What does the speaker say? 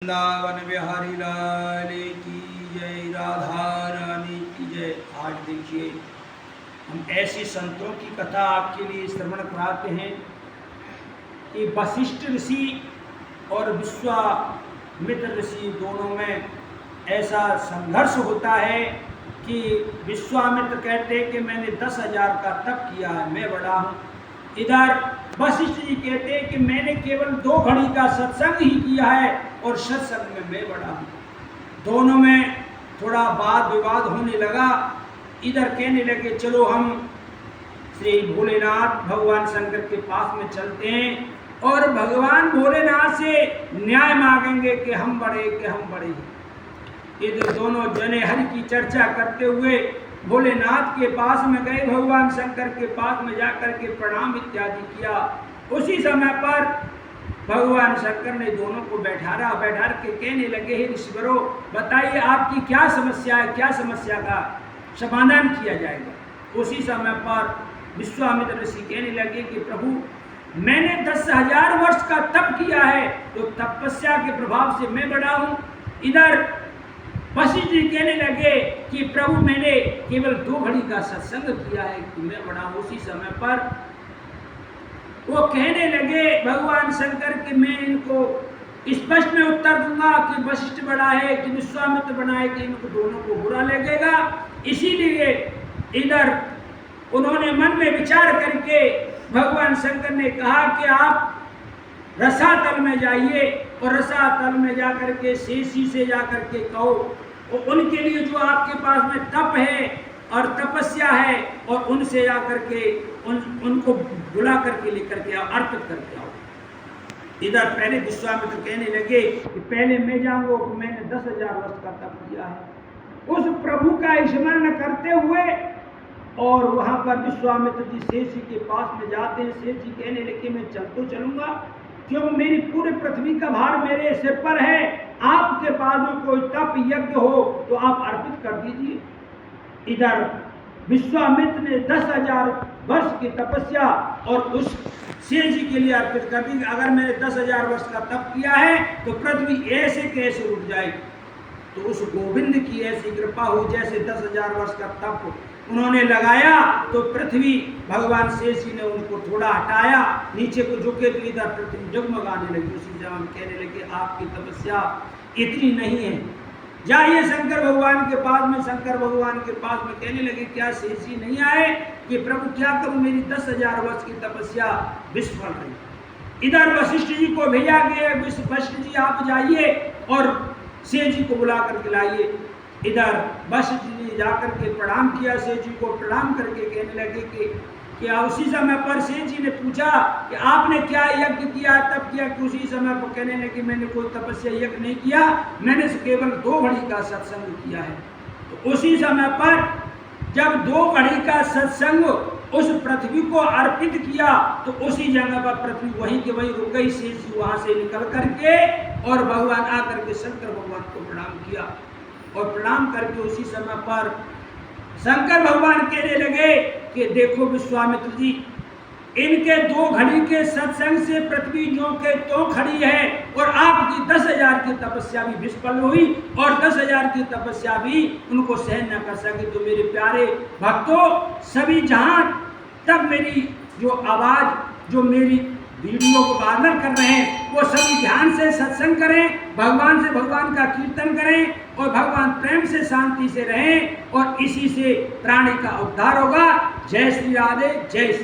वृंदावन बिहारी लाल की जय, राधा रानी की जय। आज देखिए हम ऐसे संतों की कथा आपके लिए श्रवण कराते हैं कि वशिष्ठ ऋषि और विश्वामित्र ऋषि दोनों में ऐसा संघर्ष होता है कि विश्वामित्र कहते हैं कि मैंने 10,000 का तप किया है, मैं बड़ा हूँ। इधर वशिष्ठ जी कहते हैं कि मैंने केवल 2 घड़ी का सत्संग ही किया है और सत्संग में मैं बड़ा हूँ। दोनों में थोड़ा वाद विवाद होने लगा। इधर कहने लगे चलो हम श्री भोलेनाथ भगवान शंकर के पास में चलते हैं और भगवान भोलेनाथ से न्याय मांगेंगे कि हम बड़े हैं। इधर दोनों जने हरि की चर्चा करते हुए भोलेनाथ के पास में गए, भगवान शंकर के पास में जाकर के प्रणाम इत्यादि किया। उसी समय पर भगवान शंकर ने दोनों को बैठा के कहने लगे, हे ऋषिवरों, बताइए आपकी क्या समस्या है, क्या समस्या का समाधान किया जाएगा। उसी समय पर विश्वामित्र ऋषि कहने लगे कि प्रभु, मैंने 10,000 वर्ष का तप किया है, तो तपस्या के प्रभाव से मैं बड़ा हूँ। इधर वशिष्ठ जी कहने लगे कि प्रभु, मैंने केवल 2 घड़ी का सत्संग किया है, कि मैं बड़ा हूँ। उसी समय पर वो कहने लगे भगवान शंकर कि मैं इनको स्पष्ट में उत्तर दूंगा कि वशिष्ठ बड़ा है कि विश्वामित्र बड़ा है, कि इनको दोनों को बुरा लगेगा। इसीलिए इधर उन्होंने मन में विचार करके भगवान शंकर ने कहा कि आप रसातल में जाइए और रसातल में जाकर के शेषी से जाकर के कहो, और उनके लिए जो आपके पास में तप है और तपस्या है, और उनसे जाकर के उनको बुला करके लेकर के आओ, अर्पित करके आओ। इधर पहले विश्वामित्र कहने लगे कि पहले मैं जाऊंगा कि मैंने 10,000 वर्ष का तप किया है। उस प्रभु का स्मरण करते हुए और वहां पर विश्वामित्र जी शेषी के पास में जाते हैं। शेषी कहने लगे मैं चलूंगा, क्योंकि मेरी पूरी पृथ्वी का भार मेरे सिर पर है। आपके पास में कोई तप यज्ञ हो तो आप अर्पित कर दीजिए। इधर विश्वामित्र ने 10,000 वर्ष की तपस्या और उस शेष जी के लिए अर्पित कर दी। अगर मैंने 10,000 वर्ष का तप किया है तो पृथ्वी ऐसे कैसे उठ जाएगी। तो उस गोविंद की ऐसी कृपा हो, जैसे 10,000 वर्ष का तप उन्होंने लगाया तो पृथ्वी, भगवान शेष जी ने उनको थोड़ा हटाया, नीचे को झुके तो इधर पृथ्वी जगमगाने लगी। उसी समय हम कहने लगे आपकी तपस्या इतनी नहीं है, जाइए शंकर भगवान के पास में। शंकर भगवान के पास में कहने लगे क्या शेष जी नहीं आए कि प्रभु क्या करूं, मेरी 10,000 वर्ष की तपस्या विफल रही। इधर वशिष्ठ जी को भेजा गया, वशिष्ठ जी आप जाइए और शेष जी को बुला करके लाइए। इधर वशिष्ठ जी जाकर के प्रणाम किया, शेष जी को प्रणाम करके कहने लगे कि क्या। उसी समय पर शेष जी ने पूछा कि आपने क्या यज्ञ किया, तब किया। कि उसी समय पर कहने लगे मैंने कोई तपस्या यज्ञ नहीं किया, मैंने केवल 2 घड़ी का सत्संग किया है। तो उसी समय पर जब 2 घड़ी का सत्संग उस पृथ्वी को अर्पित किया तो उसी जगह पर पृथ्वी वहीं के वहीं रुक गई। शेष जी वहां से निकल करके और भगवान आकर के शंकर भगवान को प्रणाम किया, और प्रणाम करके उसी समय पर शंकर भगवान कहने लगे कि देखो विश्वामित्र जी, इनके 2 घड़ी के सत्संग से पृथ्वी जो के तो खड़ी है, और आपकी 10,000 की तपस्या भी विफल हुई, और 10,000 की तपस्या भी उनको सहन न कर सके। तो मेरे प्यारे भक्तों, सभी जहां तक मेरी जो आवाज, जो मेरी वीडियो को वार्नर कर रहे हैं, वो सभी ध्यान से सत्संग करें, भगवान से भगवान का कीर्तन करें, और भगवान प्रेम से शांति से रहें, और इसी से प्राणी का उद्धार होगा। जय श्री राधे, जय श्री।